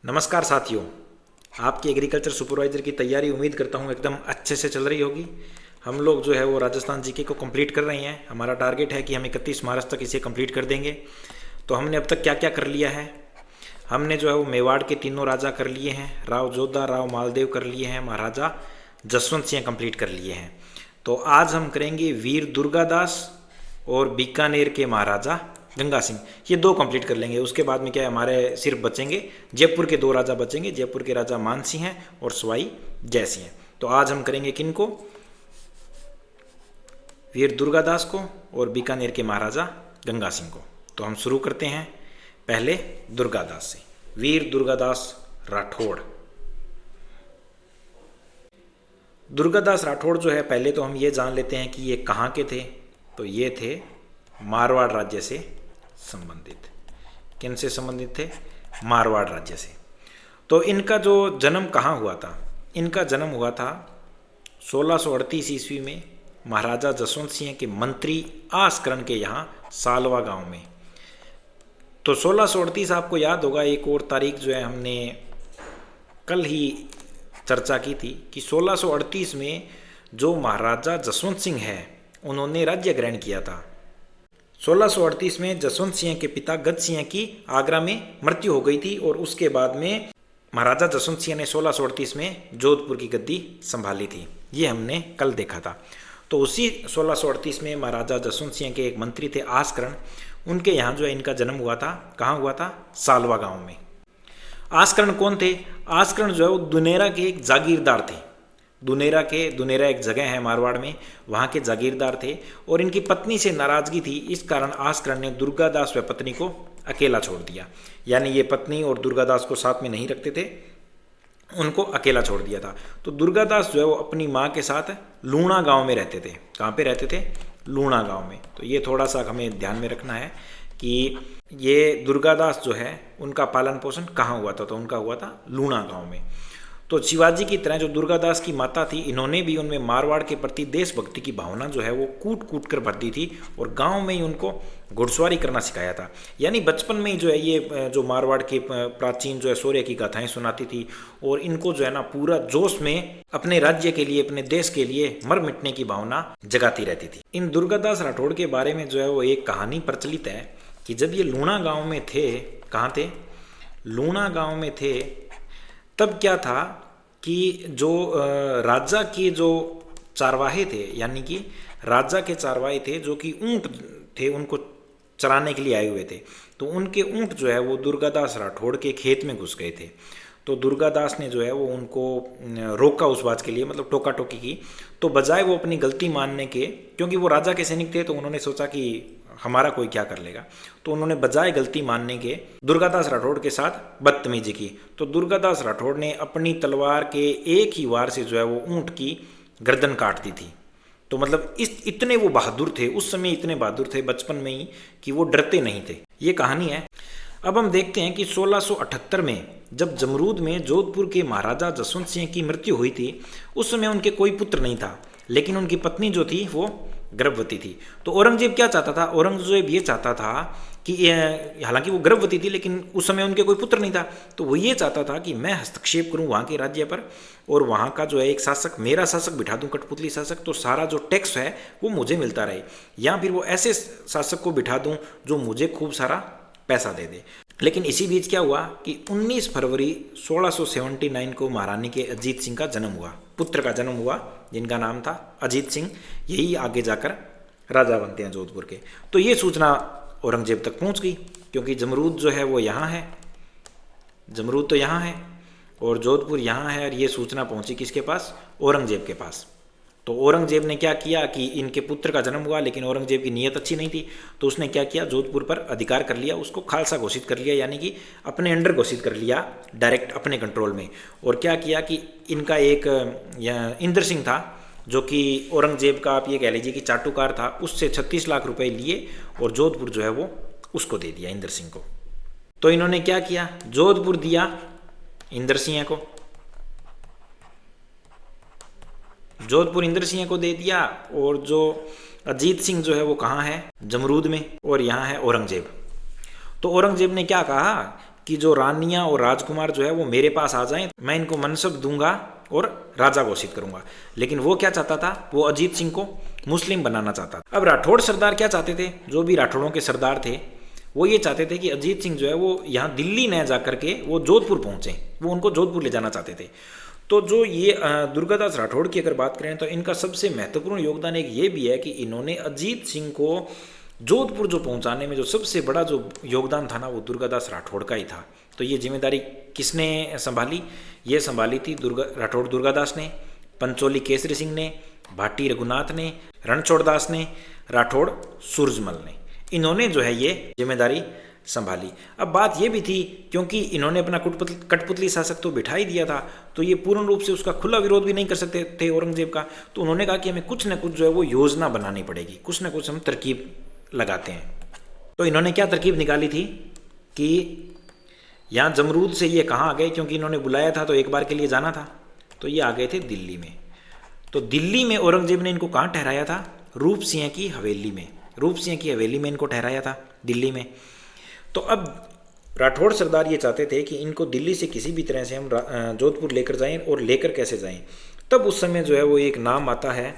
नमस्कार साथियों, आपकी एग्रीकल्चर सुपरवाइज़र की तैयारी उम्मीद करता हूँ एकदम अच्छे से चल रही होगी। हम लोग जो है वो राजस्थान जीके को कंप्लीट कर रहे हैं। हमारा टारगेट है कि हम 31 मार्च तक इसे कंप्लीट कर देंगे। तो हमने अब तक क्या क्या कर लिया है। हमने जो है वो मेवाड़ के तीनों राजा कर लिए हैं, राव जोधा राव मालदेव कर लिए हैं, महाराजा जसवंत सिंह कंप्लीट कर लिए हैं। तो आज हम करेंगे वीर दुर्गादास और बीकानेर के महाराजा गंगा सिंह। ये दो कंप्लीट कर लेंगे। उसके बाद में क्या है, हमारे सिर्फ बचेंगे जयपुर के दो राजा बचेंगे। जयपुर के राजा मान सिंह हैं और सवाई जय सिंह हैं। तो आज हम करेंगे किनको, वीर दुर्गादास को और बीकानेर के महाराजा गंगा सिंह को। तो हम शुरू करते हैं पहले दुर्गादास से। वीर दुर्गादास राठौड़। दुर्गादास राठौड़ जो है, पहले तो हम ये जान लेते हैं कि ये कहाँ के थे। तो ये थे मारवाड़ राज्य से संबंधित। किन से संबंधित थे? मारवाड़ राज्य से। तो इनका जो जन्म कहाँ हुआ था? इनका जन्म हुआ था 1638 ईस्वी में महाराजा जसवंत सिंह के मंत्री आसकरण के यहाँ सालवा गांव में। तो 1638 आपको याद होगा, एक और तारीख जो है हमने कल ही चर्चा की थी कि 1638 में जो महाराजा जसवंत सिंह है उन्होंने राज्य ग्रहण किया था। 1638 में जसवंत सिंह के पिता गज सिंह की आगरा में मृत्यु हो गई थी और उसके बाद में महाराजा जसवंत सिंह ने 1638 में जोधपुर की गद्दी संभाली थी। ये हमने कल देखा था। तो उसी 1638 में महाराजा जसवंत सिंह के एक मंत्री थे आसकरण, उनके यहाँ जो है इनका जन्म हुआ था। कहाँ हुआ था? सालवा गांव में। आसकरण कौन थे? आसकरण जो है वो दुनेरा के एक जागीरदार थे। दुनेरा एक जगह है मारवाड़ में, वहाँ के जागीरदार थे और इनकी पत्नी से नाराजगी थी। इस कारण आसकरण ने दुर्गादास व पत्नी को अकेला छोड़ दिया। यानी ये पत्नी और दुर्गादास को साथ में नहीं रखते थे, उनको अकेला छोड़ दिया था। तो दुर्गादास जो है वो अपनी माँ के साथ लूणा गांव में रहते थे। कहाँ पे रहते थे? लूणा गांव में। तो ये थोड़ा सा हमें ध्यान में रखना है कि ये दुर्गादास जो है उनका पालन पोषण कहाँ हुआ था? तो उनका हुआ था लूणा गांव में। तो शिवाजी की तरह जो दुर्गादास की माता थी, इन्होंने भी उनमें मारवाड़ के प्रति देशभक्ति की भावना जो है वो कूट कूट कर भर दी थी और गांव में ही उनको घुड़सवारी करना सिखाया था। यानी बचपन में ही जो है ये जो मारवाड़ के प्राचीन जो है शौर्य की गाथाएं सुनाती थी और इनको जो है ना पूरा जोश में अपने राज्य के लिए, अपने देश के लिए मर मिटने की भावना जगाती रहती थी। इन दुर्गादास राठौड़ के बारे में जो है वो एक कहानी प्रचलित है कि जब ये लूणा गाँव में थे, कहाँ थे? लूणा गाँव में थे, तब क्या था कि जो राजा के जो चारवाहे थे, यानी कि राजा के चारवाहे थे जो कि ऊंट थे, उनको चराने के लिए आए हुए थे। तो उनके ऊंट जो है वो दुर्गादास राठौड़ के खेत में घुस गए थे। तो दुर्गादास ने जो है वो उनको रोका उस बात के लिए, मतलब टोका टोकी की। तो बजाय वो अपनी गलती मानने के, क्योंकि वो राजा के सैनिक थे तो उन्होंने सोचा कि हमारा कोई क्या कर लेगा, तो उन्होंने बजाय गलती मानने के दुर्गादास राठौड़ के साथ बदतमीजी की। तो दुर्गादास राठौड़ ने अपनी तलवार के एक ही वार से जो है वो ऊंट की गर्दन काट दी थी। तो मतलब इतने वो बहादुर थे, उस समय इतने बहादुर थे बचपन में ही कि वो डरते नहीं थे। ये कहानी है। अब हम देखते हैं कि 1678 में जब जमरूद में जोधपुर के महाराजा जसवंत सिंह की मृत्यु हुई थी, उस समय उनके कोई पुत्र नहीं था, लेकिन उनकी पत्नी जो थी वो गर्भवती थी। तो औरंगजेब क्या चाहता था? औरंगजेब ये चाहता था कि हालांकि वो गर्भवती थी लेकिन उस समय उनके कोई पुत्र नहीं था, तो वो ये चाहता था कि मैं हस्तक्षेप करूं वहाँ के राज्य पर और वहाँ का जो है एक शासक, मेरा शासक बिठा दूं, कठपुतली शासक, तो सारा जो टैक्स है वो मुझे मिलता रहे, या फिर वो ऐसे शासक को बिठा दूं जो मुझे खूब सारा पैसा दे दे। लेकिन इसी बीच क्या हुआ कि 19 फरवरी 1679 को महारानी के अजीत सिंह का जन्म हुआ, पुत्र का जन्म हुआ जिनका नाम था अजीत सिंह। यही आगे जाकर राजा बनते हैं जोधपुर के। तो ये सूचना औरंगजेब तक पहुंच गई, क्योंकि जमरूद जो है वो यहाँ है, जमरूद तो यहाँ है और जोधपुर यहाँ है, और ये सूचना पहुंची किसके पास? औरंगजेब के पास। तो औरंगजेब ने क्या किया कि इनके पुत्र का जन्म हुआ, लेकिन औरंगजेब की नीयत अच्छी नहीं थी, तो उसने क्या किया, जोधपुर पर अधिकार कर लिया, उसको खालसा घोषित कर लिया, यानी कि अपने अंडर घोषित कर लिया, डायरेक्ट अपने कंट्रोल में। और क्या किया कि इनका एक इंद्र सिंह था जो कि औरंगजेब का आप ये कह लीजिए कि चाटुकार था, उससे 36 लाख रुपए लिए और जोधपुर जो है वो उसको दे दिया, इंद्र सिंह को। तो इन्होंने क्या किया, जोधपुर दिया इंद्र सिंह को, जोधपुर इंद्र सिंह को दे दिया, और जो अजीत सिंह जो है वो कहाँ है? जमरूद में, और यहाँ है औरंगजेब। तो औरंगजेब ने क्या कहा कि जो रानियां और राजकुमार जो है वो मेरे पास आ जाएं, मैं इनको मनसब दूंगा और राजा घोषित करूंगा। लेकिन वो क्या चाहता था, वो अजीत सिंह को मुस्लिम बनाना चाहता था। अब राठौड़ सरदार क्या चाहते थे, जो भी राठौड़ों के सरदार थे वो ये चाहते थे कि अजीत सिंह जो है वो यहाँ दिल्ली न जा करके वो जोधपुर पहुँचे, वो उनको जोधपुर ले जाना चाहते थे। तो जो ये दुर्गादास राठौड़ की अगर बात करें तो इनका सबसे महत्वपूर्ण योगदान एक ये भी है कि इन्होंने अजीत सिंह को जोधपुर जो पहुंचाने में जो सबसे बड़ा जो योगदान था ना, वो दुर्गादास राठौड़ का ही था। तो ये जिम्मेदारी किसने संभाली, ये संभाली थी राठौड़ दुर्गादास ने, पंचोली केसरी सिंह ने, भाटी रघुनाथ ने, रणछोड़दास ने, राठौड़ सूरजमल ने, इन्होंने जो है ये जिम्मेदारी संभाली। अब बात ये भी थी क्योंकि इन्होंने अपना कठपुतली शासक तो बिठा ही दिया था, तो ये पूर्ण रूप से उसका खुला विरोध भी नहीं कर सकते थे औरंगजेब का। तो उन्होंने कहा कि हमें कुछ न कुछ जो है वो योजना बनानी पड़ेगी, कुछ न कुछ हम तरकीब लगाते हैं। तो इन्होंने क्या तरकीब निकाली थी कि यहाँ जमरूद से ये कहाँ आ गए, क्योंकि इन्होंने बुलाया था तो एक बार के लिए जाना था, तो ये आ गए थे दिल्ली में। तो दिल्ली में औरंगजेब ने इनको कहाँ ठहराया था, रूप सिंह की हवेली में, रूप सिंह की हवेली में इनको ठहराया था दिल्ली में। तो अब राठौड़ सरदार ये चाहते थे कि इनको दिल्ली से किसी भी तरह से हम जोधपुर लेकर जाएं, और लेकर कैसे जाएं। तब उस समय जो है वो एक नाम आता है,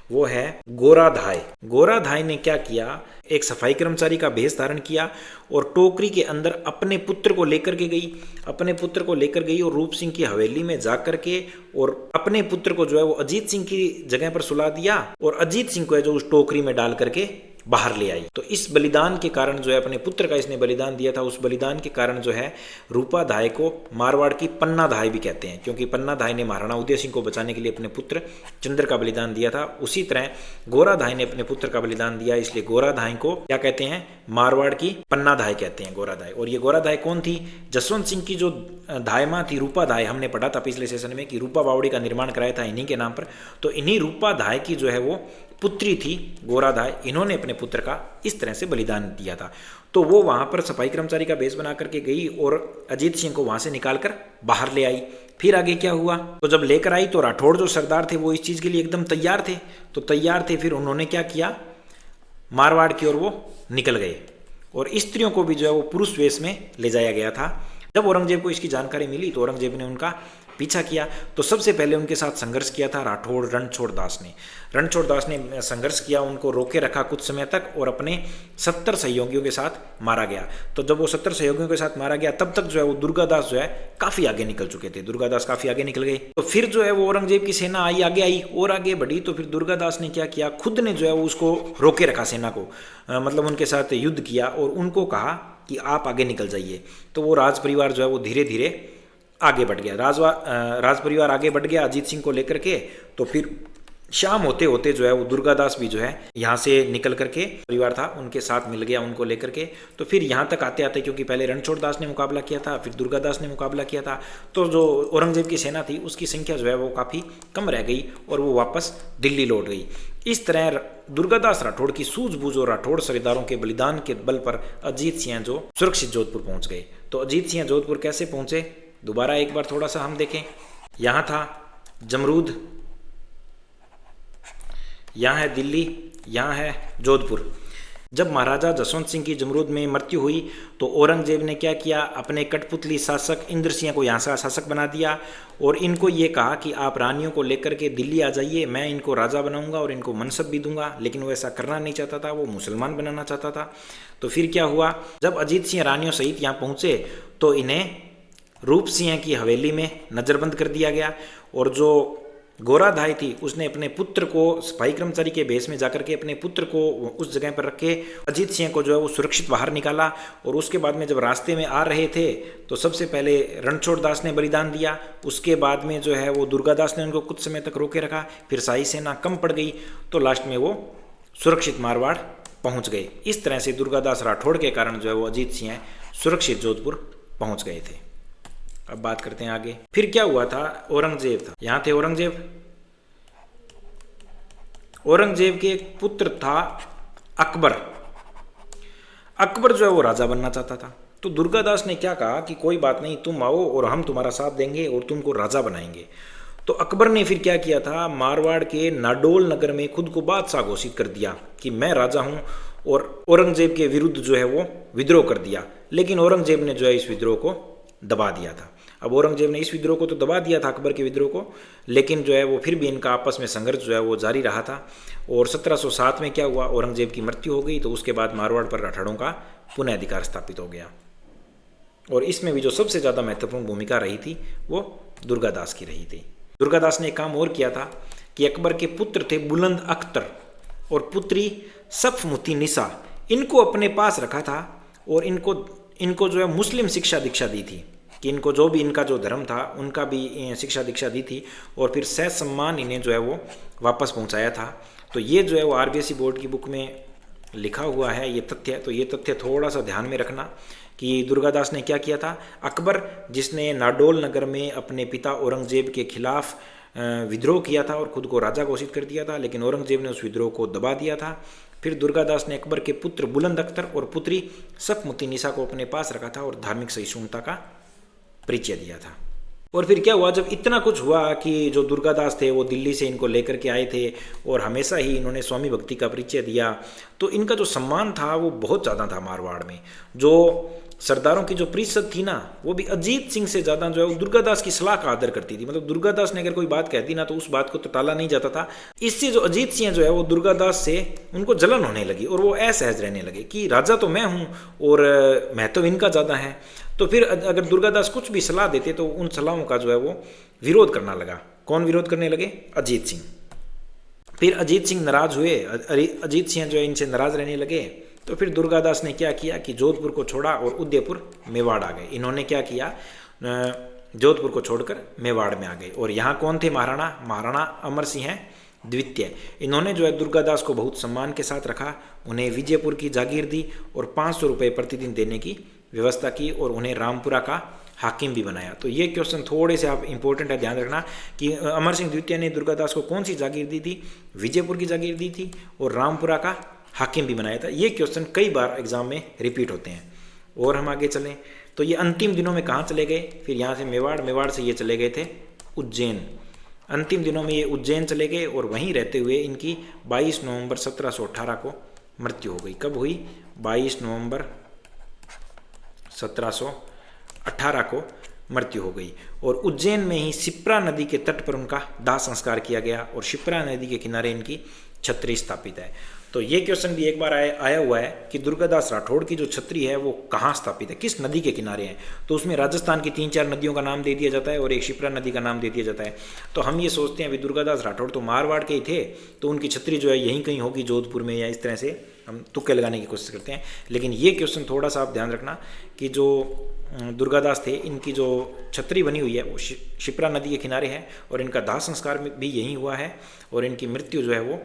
वो है गोराधाय। गोराधाय ने क्या किया, एक सफाई कर्मचारी का भेष धारण किया और टोकरी के अंदर अपने पुत्र को लेकर के गई, अपने पुत्र को लेकर गई और रूप सिंह की हवेली में जा करके और अपने पुत्र को जो है वो अजीत सिंह की जगह पर सुला दिया और अजीत सिंह को है जो उस टोकरी में डाल करके बाहर ले आई। तो इस बलिदान के कारण जो है, अपने पुत्र का इसने बलिदान दिया था, उस बलिदान के कारण जो है रूपाधाय को मारवाड़ की पन्नाधाय भी कहते हैं, क्योंकि पन्नाधाय ने महाराणा उदय सिंह को बचाने के लिए अपने पुत्र चंद्र का बलिदान दिया था। उसी तरह गोराधाय ने अपने पुत्र का बलिदान दिया, इसलिए गोराधाय को क्या कहते हैं, मारवाड़ की पन्नाधाय कहते हैं गोराधाय। और ये गोराधाय कौन थी, जसवंत सिंह की जो धाय माँ थी रूपाधाय, हमने पढ़ा था पिछले सेशन में कि रूपा बावड़ी का निर्माण कराया था इन्हीं के नाम पर। तो इन्हीं रूपाधाय की जो है वो पुत्री थी गोराधाय, इन्होंने अपने पुत्र का इस तरह से बलिदान दिया था। तो वो वहां पर सफाई कर्मचारी का भेष बना करके गई और अजीत सिंह को वहां से निकाल कर बाहर ले आई। फिर आगे क्या हुआ, तो जब लेकर आई तो राठौड़ जो सरदार थे वो इस चीज के लिए एकदम तैयार थे, तो तैयार थे। फिर उन्होंने क्या किया, मारवाड़ की ओर वो निकल गए और स्त्रियों को भी जो है वो पुरुष वेश में ले जाया गया था। जब औरंगजेब को इसकी जानकारी मिली तो औरंगजेब ने उनका पीछा किया। तो सबसे पहले उनके साथ संघर्ष किया था राठौड़ रणछोड़दास ने। रणछोड़दास ने संघर्ष किया, उनको रोके रखा कुछ समय तक और अपने 70 सहयोगियों के साथ मारा गया। तो जब वो 70 सहयोगियों के साथ मारा गया तब तक जो है वो दुर्गादास जो है काफ़ी आगे निकल चुके थे, दुर्गादास काफ़ी आगे निकल गए। तो फिर जो है वो औरंगजेब की सेना आगे आई और आगे बढ़ी। तो फिर दुर्गादास ने क्या किया, खुद ने जो है वो उसको रोके रखा, सेना को, मतलब उनके साथ युद्ध किया और उनको कहा कि आप आगे निकल जाइए। तो वो राज परिवार जो है वो धीरे धीरे आगे बढ़ गया, राज परिवार आगे बढ़ गया अजीत सिंह को लेकर के। तो फिर शाम होते होते जो है वो दुर्गादास भी जो है यहाँ से निकल करके, परिवार था उनके साथ मिल गया उनको लेकर के। तो फिर यहाँ तक आते आते, क्योंकि पहले रणछोड़दास ने मुकाबला किया था, फिर दुर्गादास ने मुकाबला किया था, तो जो औरंगजेब की सेना थी उसकी संख्या जो है वो काफ़ी कम रह गई और वो वापस दिल्ली लौट गई। इस तरह दुर्गादास राठौड़ की सूझबूझ और राठौड़ सरदारों के बलिदान के बल पर अजीत सिंह जो सुरक्षित जोधपुर पहुँच गए। तो अजीत सिंह जोधपुर कैसे पहुँचे, दोबारा एक बार थोड़ा सा हम देखें। यहाँ था जमरूद, यहाँ है दिल्ली, यहाँ है जोधपुर। जब महाराजा जसवंत सिंह की जमरूद में मृत्यु हुई तो औरंगजेब ने क्या किया, अपने कठपुतली शासक इंद्र सिंह को यहाँ से शासक बना दिया और इनको ये कहा कि आप रानियों को लेकर के दिल्ली आ जाइए, मैं इनको राजा बनाऊंगा और इनको मनसब भी दूंगा। लेकिन वो ऐसा करना नहीं चाहता था, वो मुसलमान बनाना चाहता था। तो फिर क्या हुआ, जब अजीत सिंह रानियों सहित यहाँ पहुँचे तो इन्हें रूप सिंह की हवेली में नज़रबंद कर दिया गया और जो गोराधाय थी उसने अपने पुत्र को सफाई कर्मचारी के भेष में जाकर के अपने पुत्र को उस जगह पर रख के अजीत सिंह को जो है वो सुरक्षित बाहर निकाला। और उसके बाद में जब रास्ते में आ रहे थे तो सबसे पहले रणछोड़दास ने बलिदान दिया, उसके बाद में जो है वो दुर्गादास ने उनको कुछ समय तक रोके रखा, फिर शाही सेना कम पड़ गई तो लास्ट में वो सुरक्षित मारवाड़ पहुँच गए। इस तरह से दुर्गादास राठौड़ के कारण जो है वो अजीत सिंह सुरक्षित जोधपुर पहुँच गए थे। अब बात करते हैं आगे। फिर क्या हुआ था, औरंगजेब था, यहाँ थे औरंगजेब। औरंगजेब के एक पुत्र था अकबर। अकबर जो है वो राजा बनना चाहता था। तो दुर्गादास ने क्या कहा कि कोई बात नहीं, तुम आओ और हम तुम्हारा साथ देंगे और तुमको राजा बनाएंगे। तो अकबर ने फिर क्या किया था, मारवाड़ के नाडोल नगर में खुद को बादशाह घोषित कर दिया कि मैं राजा हूँ और औरंगजेब के विरुद्ध जो है वो विद्रोह कर दिया। लेकिन औरंगजेब ने जो है इस विद्रोह को दबा दिया था। अब औरंगजेब ने इस विद्रोह को तो दबा दिया था, अकबर के विद्रोह को, लेकिन जो है वो फिर भी इनका आपस में संघर्ष जो है वो जारी रहा था। और 1707 में क्या हुआ, औरंगजेब की मृत्यु हो गई। तो उसके बाद मारवाड़ पर राठौड़ों का पुनः अधिकार स्थापित हो गया। और इसमें भी जो सबसे ज़्यादा महत्वपूर्ण भूमिका रही थी वो दुर्गादास की रही थी। दुर्गादास ने एक काम और किया था कि अकबर के पुत्र थे बुलंद अख्तर और पुत्री सफमुती निसा, इनको अपने पास रखा था और इनको जो है मुस्लिम शिक्षा दीक्षा दी थी कि इनको जो भी इनका जो धर्म था उनका भी शिक्षा दीक्षा दी थी। और फिर सह सम्मान इन्हें जो है वो वापस पहुंचाया था। तो ये जो है वो आरबीएससी बोर्ड की बुक में लिखा हुआ है ये तथ्य। तो ये तथ्य थोड़ा सा ध्यान में रखना कि दुर्गादास ने क्या किया था। अकबर जिसने नाडोल नगर में अपने पिता औरंगजेब के खिलाफ विद्रोह किया था और खुद को राजा घोषित कर दिया था, लेकिन औरंगजेब ने उस विद्रोह को दबा दिया था। फिर दुर्गादास ने अकबर के पुत्र बुलंद अख्तर और पुत्री सफमुती निसा को अपने पास रखा था और धार्मिक सहिष्णुता का परिचय दिया था। और फिर क्या हुआ, जब इतना कुछ हुआ कि जो दुर्गादास थे वो दिल्ली से इनको लेकर के आए थे और हमेशा ही इन्होंने स्वामी भक्ति का परिचय दिया, तो इनका जो सम्मान था वो बहुत ज़्यादा था मारवाड़ में। जो सरदारों की जो परिषद थी ना, वो भी अजीत सिंह से ज़्यादा जो है वो दुर्गादास की सलाह का आदर करती थी। मतलब दुर्गादास ने अगर कोई बात कहती ना तो उस बात को तो टाला नहीं जाता था। इससे जो अजीत सिंह जो है वो दुर्गादास से उनको जलन होने लगी और वो असहज रहने लगे कि राजा तो मैं हूँ और महत्व इनका ज़्यादा है। तो फिर अगर दुर्गादास कुछ भी सलाह देते तो उन सलाहों का जो है वो विरोध करना लगा। कौन विरोध करने लगे? अजीत सिंह। फिर अजीत सिंह नाराज हुए, अजीत सिंह जो है इनसे नाराज रहने लगे। तो फिर दुर्गादास ने क्या किया कि जोधपुर को छोड़ा और उदयपुर मेवाड़ आ गए। इन्होंने क्या किया, जोधपुर को छोड़कर मेवाड़ में आ गए। और यहाँ कौन थे? महाराणा अमर सिंह द्वितीय। इन्होंने जो है दुर्गादास को बहुत सम्मान के साथ रखा, उन्हें विजयपुर की जागीर दी और 500 रुपये प्रतिदिन देने की व्यवस्था की और उन्हें रामपुरा का हाकिम भी बनाया। तो ये क्वेश्चन थोड़े से आप इंपॉर्टेंट है, ध्यान रखना कि अमर सिंह द्वितीय ने दुर्गादास को कौन सी जागीर दी थी? विजयपुर की जागीर दी थी और रामपुरा का हाकिम भी बनाया था। ये क्वेश्चन कई बार एग्जाम में रिपीट होते हैं। और हम आगे चलें तो ये अंतिम दिनों में कहाँ चले गए? फिर यहाँ से मेवाड़ से ये चले गए थे उज्जैन। अंतिम दिनों में ये उज्जैन चले गए और वहीं रहते हुए इनकी 22 नवंबर 1718 को मृत्यु हो गई। कब हुई? 22 नवंबर 1718 को मृत्यु हो गई। और उज्जैन में ही शिप्रा नदी के तट पर उनका दाह संस्कार किया गया और शिप्रा नदी के किनारे इनकी छत्री स्थापित है। तो ये क्वेश्चन भी एक बार आया हुआ है कि दुर्गादास राठौड़ की जो छत्री है वो कहाँ स्थापित है, किस नदी के किनारे है? तो उसमें राजस्थान की 3-4 नदियों का नाम दे दिया जाता है और एक शिप्रा नदी का नाम दे दिया जाता है। तो हम ये सोचते हैं अभी दुर्गादास राठौड़ तो मारवाड़ के ही थे, तो उनकी छत्री जो है यहीं कहीं होगी, जोधपुर में, या इस तरह से हम तुक्के लगाने की कोशिश करते हैं। लेकिन ये क्वेश्चन थोड़ा सा आप ध्यान रखना कि जो दुर्गादास थे इनकी जो छत्री बनी हुई है वो शिप्रा नदी के किनारे है और इनका दाह संस्कार भी यहीं हुआ है और इनकी मृत्यु जो है वो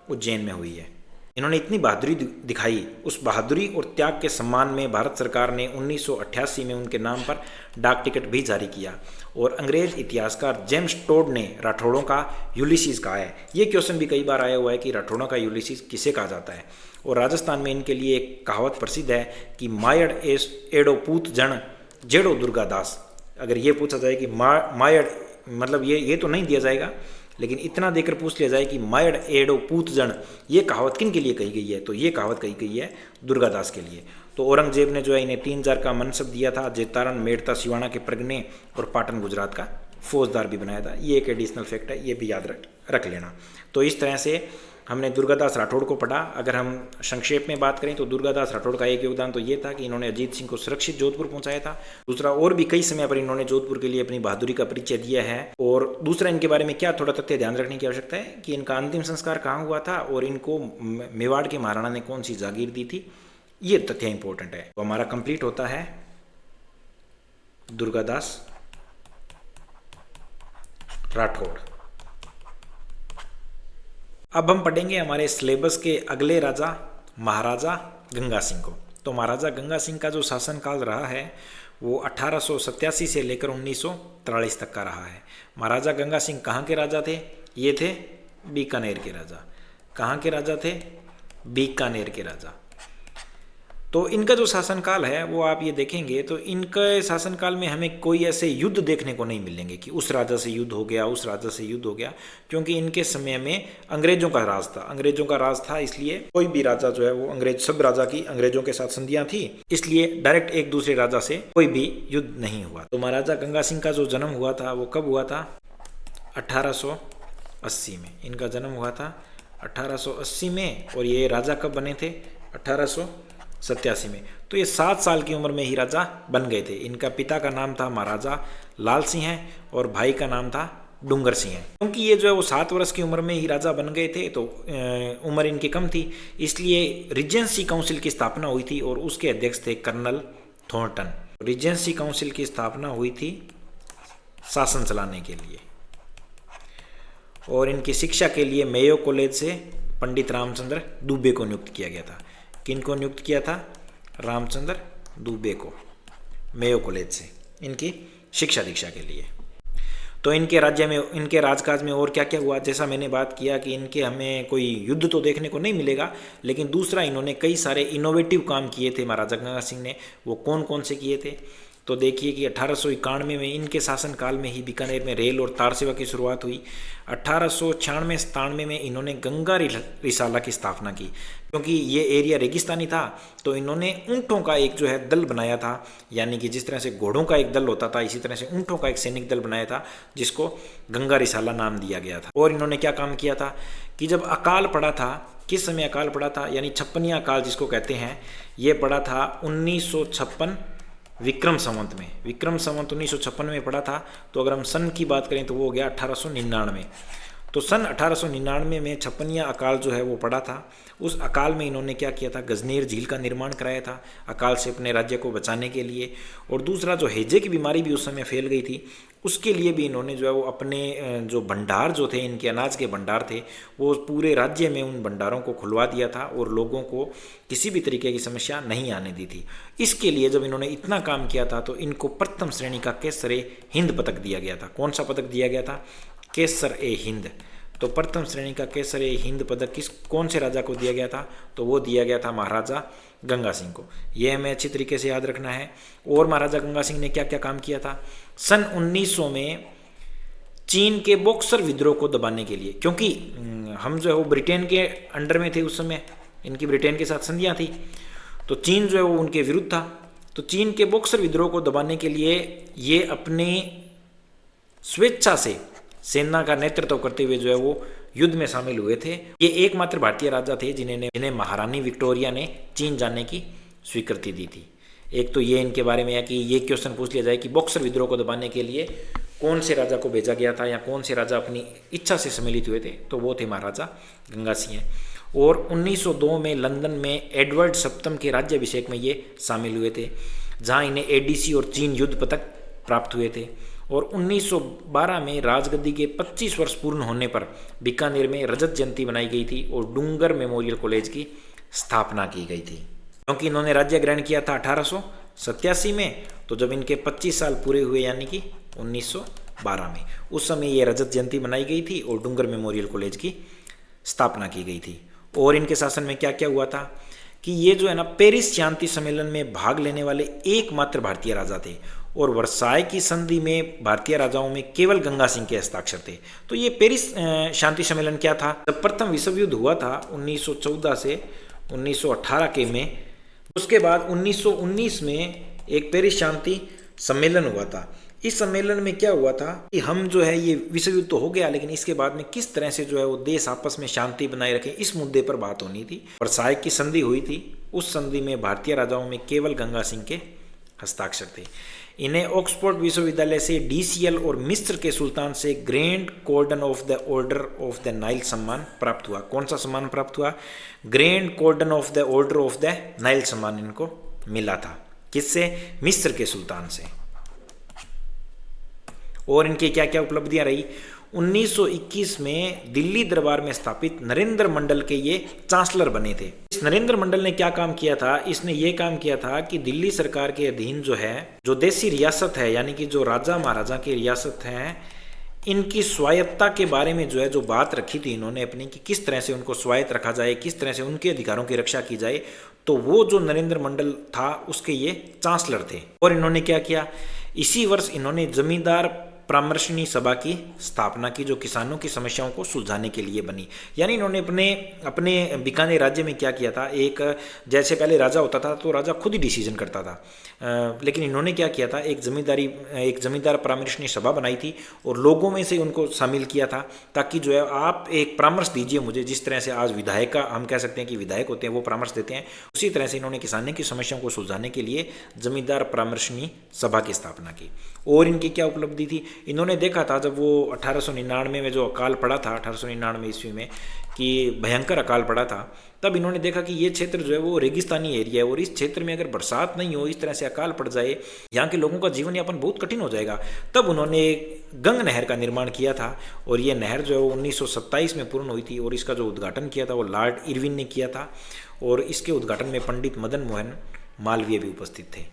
उज्जैन में हुई है। इन्होंने इतनी बहादुरी दिखाई, उस बहादुरी और त्याग के सम्मान में भारत सरकार ने 1988 में उनके नाम पर डाक टिकट भी जारी किया। और अंग्रेज इतिहासकार जेम्स टोड ने राठौड़ों का यूलिसीज कहा है। ये क्वेश्चन भी कई बार आया हुआ है कि राठौड़ों का यूलिसीज किसे कहा जाता है। और राजस्थान में इनके लिए एक कहावत प्रसिद्ध है कि मायड़ एडो पूत जन जेड़ो दुर्गादास। अगर ये पूछा जाए कि मायड़ मतलब ये तो नहीं दिया जाएगा, लेकिन इतना देकर पूछ लिया जाए कि मायड़ एडो पूत जन, ये कहावत किन के लिए कही गई है? तो ये कहावत कही गई है दुर्गादास के लिए। तो औरंगजेब ने जो है इन्हें 3000 का मनसब दिया था, जेतारन, मेड़ता, सिवाना के प्रगने और पाटन गुजरात का फौजदार भी बनाया था। ये एक एडिशनल फैक्ट है, ये भी याद रख लेना। तो इस तरह से हमने दुर्गादास राठौड़ को पढ़ा। अगर हम संक्षेप में बात करें तो दुर्गादास राठौड़ का एक योगदान तो ये था कि इन्होंने अजीत सिंह को सुरक्षित जोधपुर पहुंचाया था। दूसरा, और भी कई समय पर इन्होंने जोधपुर के लिए अपनी बहादुरी का परिचय दिया है। और दूसरा, इनके बारे में क्या थोड़ा तथ्य ध्यान रखने की आवश्यकता है कि इनका अंतिम संस्कार कहाँ हुआ था और इनको मेवाड़ के महाराणा ने कौन सी जागीर दी थी, ये तथ्य इंपॉर्टेंट है। तो हमारा कंप्लीट होता है दुर्गादास राठौड़। अब हम पढ़ेंगे हमारे सिलेबस के अगले राजा महाराजा गंगा सिंह को। तो महाराजा गंगा सिंह का जो शासनकाल रहा है वो 1887 से लेकर 1943 तक का रहा है। महाराजा गंगा सिंह कहाँ के राजा थे? ये थे बीकानेर के राजा। कहाँ के राजा थे? बीकानेर के राजा। तो इनका जो शासनकाल है वो आप ये देखेंगे तो इनके शासनकाल में हमें कोई ऐसे युद्ध देखने को नहीं मिलेंगे कि उस राजा से युद्ध हो गया, उस राजा से युद्ध हो गया, क्योंकि इनके समय में अंग्रेजों का राज था। अंग्रेजों का राज था, इसलिए कोई भी राजा जो है वो सब राजा की अंग्रेजों के साथ संधियां थी, इसलिए डायरेक्ट एक दूसरे राजा से कोई भी युद्ध नहीं हुआ। तो महाराजा गंगा सिंह का जो जन्म हुआ था वो कब हुआ था? 1880 में इनका जन्म हुआ था, 1880 में। और ये राजा कब बने थे? 1887 में। तो ये 7 साल की उम्र में ही राजा बन गए थे। इनका पिता का नाम था महाराजा लाल सिंह है और भाई का नाम था डूंगर सिंह है। क्योंकि ये जो है वो 7 वर्ष की उम्र में ही राजा बन गए थे, तो उम्र इनकी कम थी, इसलिए रिजेंसी काउंसिल की स्थापना हुई थी और उसके अध्यक्ष थे कर्नल थॉर्नटन। रिजेंसी काउंसिल की स्थापना हुई थी शासन चलाने के लिए, और इनकी शिक्षा के लिए मेयो कॉलेज से पंडित रामचंद्र दुबे को नियुक्त किया गया था। किनको नियुक्त किया था? रामचंद्र दुबे को, मेयो कॉलेज से इनकी शिक्षा दीक्षा के लिए। तो इनके राज्य में, इनके राजकाज में और क्या क्या हुआ? जैसा मैंने बात किया कि इनके हमें कोई युद्ध तो देखने को नहीं मिलेगा, लेकिन दूसरा इन्होंने कई सारे इनोवेटिव काम किए थे महाराजा गंगा सिंह ने। वो कौन कौन से किए थे? तो देखिए कि 1891 में इनके शासनकाल में ही बीकानेर में रेल और तार सेवा की शुरुआत हुई। 1896-97 में इन्होंने गंगा रिसाला की स्थापना की। क्योंकि ये एरिया रेगिस्तानी था, तो इन्होंने ऊँटों का एक जो है दल बनाया था, यानी कि जिस तरह से घोड़ों का एक दल होता था, इसी तरह से ऊँटों का एक सैनिक दल बनाया था, जिसको गंगा रिसाला नाम दिया गया था। और इन्होंने क्या काम किया था कि जब अकाल पड़ा था, किस समय अकाल पड़ा था, यानी छप्पनिया अकाल जिसको कहते हैं, ये पड़ा था 1956 विक्रम संवत में। विक्रम संवत 1956 में पड़ा था। तो अगर हम सन की बात करें तो वो हो गया 1899। तो सन 1899 में छप्पनिया अकाल जो है वो पड़ा था। उस अकाल में इन्होंने क्या किया था? गजनेर झील का निर्माण कराया था अकाल से अपने राज्य को बचाने के लिए। और दूसरा, जो हैजे की बीमारी भी उस समय फैल गई थी, उसके लिए भी इन्होंने जो है वो अपने जो भंडार जो थे, इनके अनाज के भंडार थे, वो पूरे राज्य में उन भंडारों को खुलवा दिया था और लोगों को किसी भी तरीके की समस्या नहीं आने दी थी। इसके लिए जब इन्होंने इतना काम किया था तो इनको प्रथम श्रेणी का केसर-ए-हिंद पदक दिया गया था। कौन सा पदक दिया गया था? केसर-ए-हिंद। तो प्रथम श्रेणी का केसर-ए-हिंद पदक कौन से राजा को दिया गया था? तो वो दिया गया था महाराजा गंगा सिंह को। यह हमें अच्छी तरीके से याद रखना है। और महाराजा गंगा सिंह ने क्या क्या काम किया था? सन 1900 में चीन के बॉक्सर विद्रोह को दबाने के लिए, क्योंकि हम जो है वो ब्रिटेन के अंडर में थे उस समय, इनकी ब्रिटेन के साथ संधियाँ थी, तो चीन जो है वो उनके विरुद्ध था। तो चीन के बॉक्सर विद्रोह को दबाने के लिए ये अपने स्वेच्छा से सेना का नेतृत्व करते हुए जो है वो युद्ध में शामिल हुए थे। ये एकमात्र भारतीय राजा थे जिन्हें महारानी विक्टोरिया ने चीन जाने की स्वीकृति दी थी। एक तो ये इनके बारे में है कि ये क्वेश्चन पूछ लिया जाए कि बॉक्सर विद्रोह को दबाने के लिए कौन से राजा को भेजा गया था या कौन से राजा अपनी इच्छा से सम्मिलित हुए थे, तो वो थे महाराजा गंगा सिंह। और 1902 में लंदन में एडवर्ड सप्तम के राज्याभिषेक में ये शामिल हुए थे, जहाँ इन्हें एडीसी और चीन युद्ध पदक प्राप्त हुए थे। और 1912 में राजगद्दी के 25 वर्ष पूर्ण होने पर बीकानेर में रजत जयंती बनाई गई थी और डूंगर मेमोरियल कॉलेज की स्थापना की गई थी। क्योंकि इन्होंने राज्य ग्रहण किया था 1887 में, तो जब इनके 25 साल पूरे हुए यानी कि 1912 में, उस समय ये रजत जयंती मनाई गई थी और डूंगर मेमोरियल कॉलेज की स्थापना की गई थी। और इनके शासन में क्या क्या हुआ था कि ये जो है ना, पेरिस शांति सम्मेलन में भाग लेने वाले एकमात्र भारतीय राजा थे। और वर्साय की संधि में भारतीय राजाओं में केवल गंगा सिंह के हस्ताक्षर थे। तो ये पेरिस शांति सम्मेलन क्या था? जब प्रथम विश्व युद्ध हुआ था 1914 से 1918 के में, उसके बाद 1919 में एक पेरिस शांति सम्मेलन हुआ था। इस सम्मेलन में क्या हुआ था कि हम जो है ये विश्व युद्ध तो हो गया, लेकिन इसके बाद में किस तरह से जो है वो देश आपस में शांति बनाए रखे, इस मुद्दे पर बात होनी थी। वर्साय की संधि हुई थी, उस संधि में भारतीय राजाओं में केवल गंगा सिंह के हस्ताक्षर थे। इन्हें ऑक्सफोर्ड विश्वविद्यालय से डीसीएल और मिस्र के सुल्तान से grand cordon of the order of the Nile सम्मान प्राप्त हुआ। कौन सा सम्मान प्राप्त हुआ? Grand cordon of the order of the Nile सम्मान इनको मिला था। किससे? मिस्र के सुल्तान से। और इनकी क्या क्या उपलब्धियां रही? 1921 में दिल्ली दरबार में स्थापित नरेंद्र मंडल के ये चांसलर बने थे। इस नरेंद्र मंडल ने क्या काम किया था? इसने ये काम किया था कि दिल्ली सरकार के अधीन जो है, जो देसी रियासत है, यानी कि जो राजा महाराजा की रियासत है, इनकी स्वायत्तता के बारे में जो है जो बात रखी थी इन्होंने अपनी कि किस तरह से उनको स्वायत्त रखा जाए, किस तरह से उनके अधिकारों की रक्षा की जाए, तो वो जो नरेंद्र मंडल था उसके ये चांसलर थे। और इन्होंने क्या किया, इसी वर्ष इन्होंने जमींदार परामर्शनी सभा की स्थापना की, जो किसानों की समस्याओं को सुलझाने के लिए बनी। यानी इन्होंने अपने अपने बीकानेर राज्य में क्या किया था, एक जैसे पहले राजा होता था तो राजा खुद ही डिसीजन करता था, लेकिन इन्होंने क्या किया था, एक जमींदार परामर्शनी सभा बनाई थी और लोगों में से उनको शामिल किया था, ताकि जो है आप एक परामर्श दीजिए मुझे, जिस तरह से आज विधायक का हम कह सकते हैं कि विधायक होते हैं वो परामर्श देते हैं, उसी तरह से इन्होंने किसानों की समस्याओं को सुलझाने के लिए जमींदार परामर्शनी सभा की स्थापना की। और इनकी क्या उपलब्धि थी, इन्होंने देखा था जब वो 1899 में जो अकाल पड़ा था, 1899 ईस्वी में कि भयंकर अकाल पड़ा था, तब इन्होंने देखा कि ये क्षेत्र जो है वो रेगिस्तानी एरिया है और इस क्षेत्र में अगर बरसात नहीं हो, इस तरह से अकाल पड़ जाए, यहाँ के लोगों का जीवन यापन बहुत कठिन हो जाएगा। तब उन्होंने गंग नहर का निर्माण किया था और ये नहर जो है वो 1927 में पूर्ण हुई थी और इसका जो उद्घाटन किया था वो लॉर्ड इरविन ने किया था और इसके उद्घाटन में पंडित मदन मोहन मालवीय भी उपस्थित थे।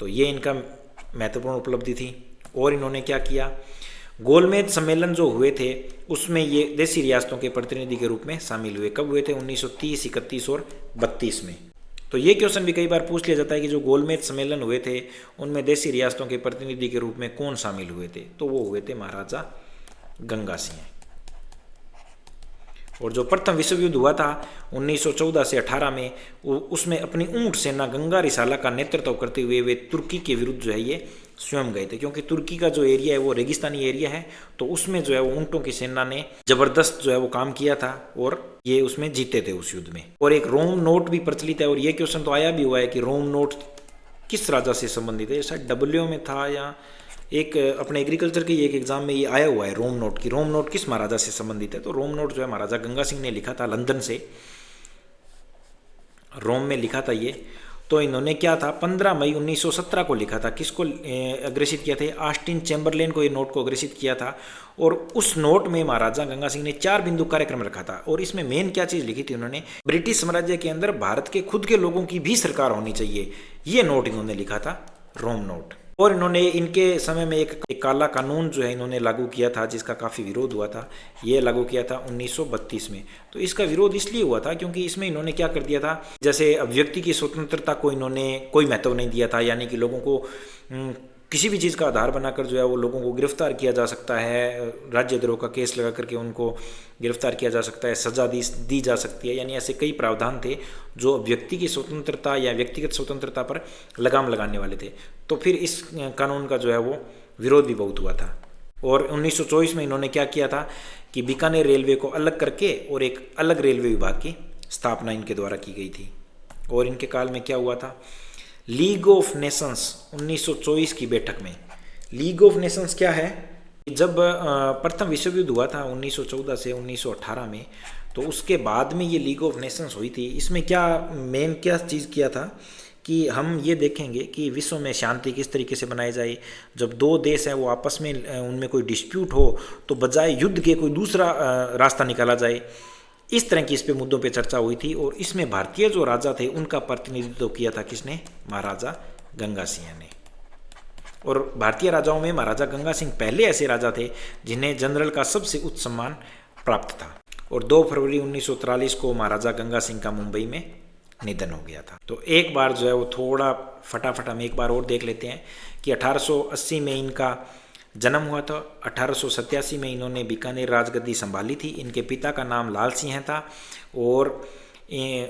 तो ये इनका महत्वपूर्ण उपलब्धि थी। और इन्होंने क्या किया, गोलमेज सम्मेलन जो हुए थे उसमें ये देशी रियासतों के प्रतिनिधि के रूप में शामिल हुए। कब हुए थे, 1930, 31 और 32 में। तो ये क्वेश्चन भी कई बार पूछ लिया जाता है कि जो गोलमेज सम्मेलन हुए थे उनमें देशी रियासतों के प्रतिनिधि के रूप में कौन शामिल हुए थे, तो वो हुए थे महाराजा गंगा सिंह। और जो प्रथम विश्व युद्ध हुआ था 1914 से 18 में, उसमें अपनी ऊंट सेना गंगा रिसाला का नेतृत्व करते हुए वे तुर्की के विरुद्ध जो है ये स्वयं गए थे, क्योंकि तुर्की का जो एरिया है वो रेगिस्तानी एरिया है, तो उसमें जो है वो ऊंटों की सेना ने जबरदस्त जो है वो काम किया था और ये उसमें जीते थे उस युद्ध में। और एक रोम नोट भी प्रचलित है और ये क्वेश्चन तो आया भी हुआ है कि रोम नोट किस राजा से संबंधित है, शायद डब्ल्यू में था या एक अपने एग्रीकल्चर के एक एग्जाम में ये आया हुआ है रोम नोट की, रोम नोट किस महाराजा से संबंधित है। तो रोम नोट जो है महाराजा गंगा सिंह ने लिखा था, लंदन से रोम में लिखा था ये। तो इन्होंने क्या था, 15 मई 1917 को लिखा था। किसको अग्रेसित किया था, ऑस्टिन चैम्बरलेन को ये नोट को अग्रेसित किया था। और उस नोट में महाराजा गंगा सिंह ने 4 बिंदु कार्यक्रम रखा था और इसमें मेन क्या चीज़ लिखी थी उन्होंने, ब्रिटिश साम्राज्य के अंदर भारत के खुद के लोगों की भी सरकार होनी चाहिए, ये नोट इन्होंने लिखा था, रोम नोट। और इन्होंने इनके समय में एक काला कानून जो है इन्होंने लागू किया था जिसका काफ़ी विरोध हुआ था, ये लागू किया था 1932 में। तो इसका विरोध इसलिए हुआ था क्योंकि इसमें इन्होंने क्या कर दिया था, जैसे अभिव्यक्ति की स्वतंत्रता को इन्होंने कोई महत्व नहीं दिया था, यानी कि लोगों को किसी भी चीज़ का आधार बनाकर जो है वो लोगों को गिरफ्तार किया जा सकता है, राज्यद्रोह का केस लगा करके उनको गिरफ्तार किया जा सकता है, सजा दी जा सकती है, यानी ऐसे कई प्रावधान थे जो व्यक्ति की स्वतंत्रता या व्यक्तिगत स्वतंत्रता पर लगाम लगाने वाले थे। तो फिर इस कानून का जो है वो विरोध भी बहुत हुआ था। और 1924 में इन्होंने क्या किया था कि बीकानेर रेलवे को अलग करके और एक अलग रेलवे विभाग की स्थापना इनके द्वारा की गई थी। और इनके काल में क्या हुआ था, लीग ऑफ नेशंस 1924 की बैठक में। लीग ऑफ नेशंस क्या है, जब प्रथम विश्व युद्ध हुआ था 1914 से 1918 में, तो उसके बाद में ये लीग ऑफ नेशंस हुई थी। इसमें क्या चीज़ किया था कि हम ये देखेंगे कि विश्व में शांति किस तरीके से बनाई जाए। जब दो देश हैं वो आपस में उनमें कोई डिस्प्यूट हो तो बजाय युद्ध के कोई दूसरा रास्ता निकाला जाए, इस तरह की इस पे मुद्दों पे चर्चा हुई थी। और इसमें भारतीय जो राजा थे उनका प्रतिनिधित्व किया था किसने, महाराजा गंगा सिंह ने। और भारतीय राजाओं में महाराजा गंगा सिंह पहले ऐसे राजा थे जिन्हें जनरल का सबसे उच्च सम्मान प्राप्त था। और 2 फरवरी 1943 को महाराजा गंगा सिंह का मुंबई में निधन हो गया था। तो एक बार जो है वो थोड़ा फटाफट हम एक बार और देख लेते हैं कि 1880 में इनका जन्म हुआ था। 1887 में इन्होंने बीकानेर राजगद्दी संभाली थी। इनके पिता का नाम लाल सिंह था और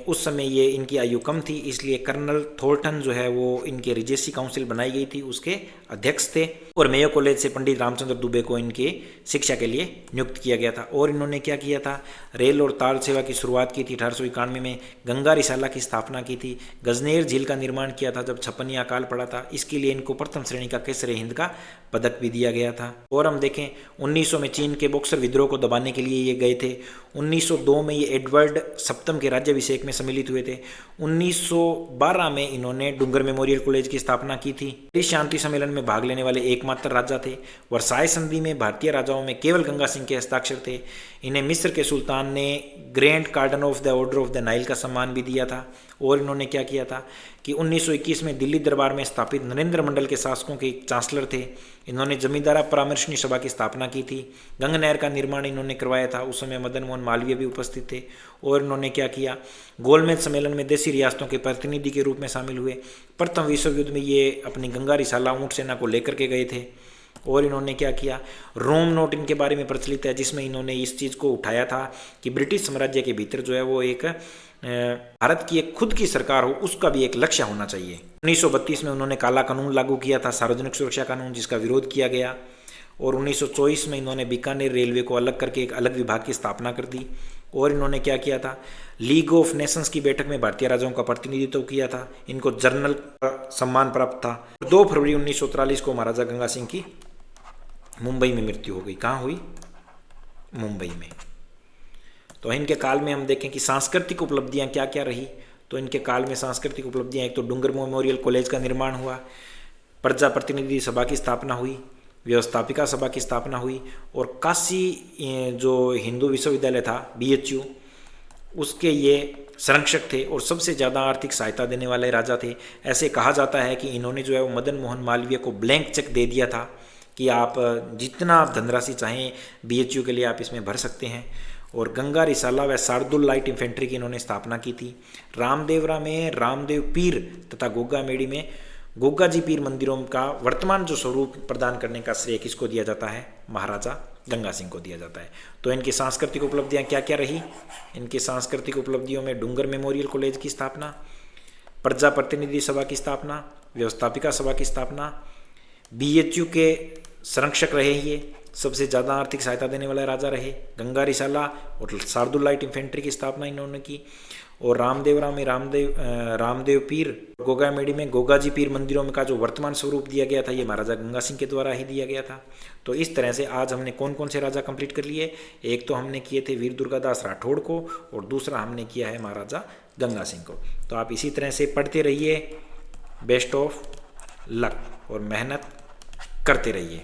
उस समय ये इनकी आयु कम थी, इसलिए कर्नल थॉर्टन जो है वो इनके रिजेंसी काउंसिल बनाई गई थी, उसके अध्यक्ष थे। और मेयो कॉलेज से पंडित रामचंद्र दुबे को इनके शिक्षा के लिए नियुक्त किया गया था। और इन्होंने क्या किया था, रेल और ताल सेवा की शुरुआत की थी। 1891 में गंगा रिसाला की स्थापना की थी। गजनेर झील का निर्माण किया था जब छपनिया अकाल पड़ा था, इसके लिए इनको प्रथम श्रेणी का केसरी हिंद का पदक भी दिया गया था। और हम देखें 1900 में चीन के बॉक्सर विद्रोह को दबाने के लिए ये गए थे। 1902 में ये एडवर्ड सप्तम के राज्याभिषेक में सम्मिलित हुए थे। 1912 में इन्होंने डुंगर मेमोरियल कॉलेज की स्थापना की थी। इस शांति सम्मेलन में भाग लेने वाले एकमात्र राजा थे। वर्साई संधि में भारतीय राजाओं में केवल गंगा सिंह के हस्ताक्षर थे। इन्हें मिस्र के सुल्तान ने ग्रैंड कार्डन of the order of the Nile का सम्मान भी दिया था। और इन्होंने क्या किया था कि 1921 में दिल्ली दरबार में स्थापित नरेंद्र मंडल के शासकों के एक चांसलर थे। इन्होंने जमींदारा परामर्शनी सभा की स्थापना की थी। गंग नहर का निर्माण इन्होंने करवाया था। उस समय मदन मोहन मालवीय भी उपस्थित थे। और इन्होंने क्या किया, गोलमेज सम्मेलन में देशी रियासतों के प्रतिनिधि के रूप में शामिल हुए। प्रथम विश्व युद्ध में ये अपनी गंगा रिसाला ऊँट सेना को लेकर के गए थे। और इन्होंने क्या किया, रोम नोट इनके बारे में प्रचलित है, जिसमें इन्होंने इस चीज़ को उठाया था कि ब्रिटिश साम्राज्य के भीतर जो है वो एक भारत की एक खुद की सरकार हो, उसका भी एक लक्ष्य होना चाहिए। 1932 में उन्होंने काला कानून लागू किया था, सार्वजनिक सुरक्षा कानून, जिसका विरोध किया गया। और 1924 में इन्होंने बीकानेर रेलवे को अलग करके एक अलग विभाग की स्थापना कर दी। और इन्होंने क्या किया था, लीग ऑफ नेशंस की बैठक में भारतीय राज्यों का प्रतिनिधित्व किया था। इनको जनरल का सम्मान प्राप्त था। 2 फरवरी 1943 को महाराजा गंगा सिंह की मुंबई में मृत्यु हो गई। कहाँ हुई? मुंबई में। तो इनके काल में हम देखें कि सांस्कृतिक उपलब्धियां क्या क्या रही। तो इनके काल में सांस्कृतिक उपलब्धियां, एक तो डूंगर मेमोरियल कॉलेज का निर्माण हुआ, प्रजा प्रतिनिधि सभा की स्थापना हुई, व्यवस्थापिका सभा की स्थापना हुई, और काशी जो हिंदू विश्वविद्यालय था BHU, उसके ये संरक्षक थे और सबसे ज़्यादा आर्थिक सहायता देने वाले राजा थे। ऐसे कहा जाता है कि इन्होंने जो है वो मदन मोहन मालवीय को ब्लैंक चेक दे दिया था कि आप जितना आप धनराशि चाहें BHU के लिए आप इसमें भर सकते हैं। और गंगा रिसाला व शार्दुल लाइट इन्फेंट्री की इन्होंने स्थापना की थी। रामदेवरा में रामदेव पीर तथा गोगा मेड़ी में गोगा जी पीर मंदिरों का वर्तमान जो स्वरूप प्रदान करने का श्रेय किसको दिया जाता है? महाराजा गंगा सिंह को दिया जाता है। तो इनकी सांस्कृतिक उपलब्धियां क्या क्या रही? इनकी सांस्कृतिक उपलब्धियों में डूंगर मेमोरियल कॉलेज की स्थापना, प्रजा प्रतिनिधि सभा की स्थापना, व्यवस्थापिका सभा की स्थापना, BHU के संरक्षक रहे, ये सबसे ज़्यादा आर्थिक सहायता देने वाले राजा रहे, गंगा रिसाला और शार्दुल लाइट इन्फेंट्री की स्थापना इन्होंने की। और रामदेवरा में रामदेव पीर, गोगा मेड़ी में गोगा जी पीर मंदिरों में का जो वर्तमान स्वरूप दिया गया था, ये महाराजा गंगा सिंह के द्वारा ही दिया गया था। तो इस तरह से आज हमने कौन कौन से राजा कंप्लीट कर लिए? एक तो हमने किए थे वीर दुर्गादास राठौड़ को, और दूसरा हमने किया है महाराजा गंगा सिंह को। तो आप इसी तरह से पढ़ते रहिए। बेस्ट ऑफ लक और मेहनत करते रहिए।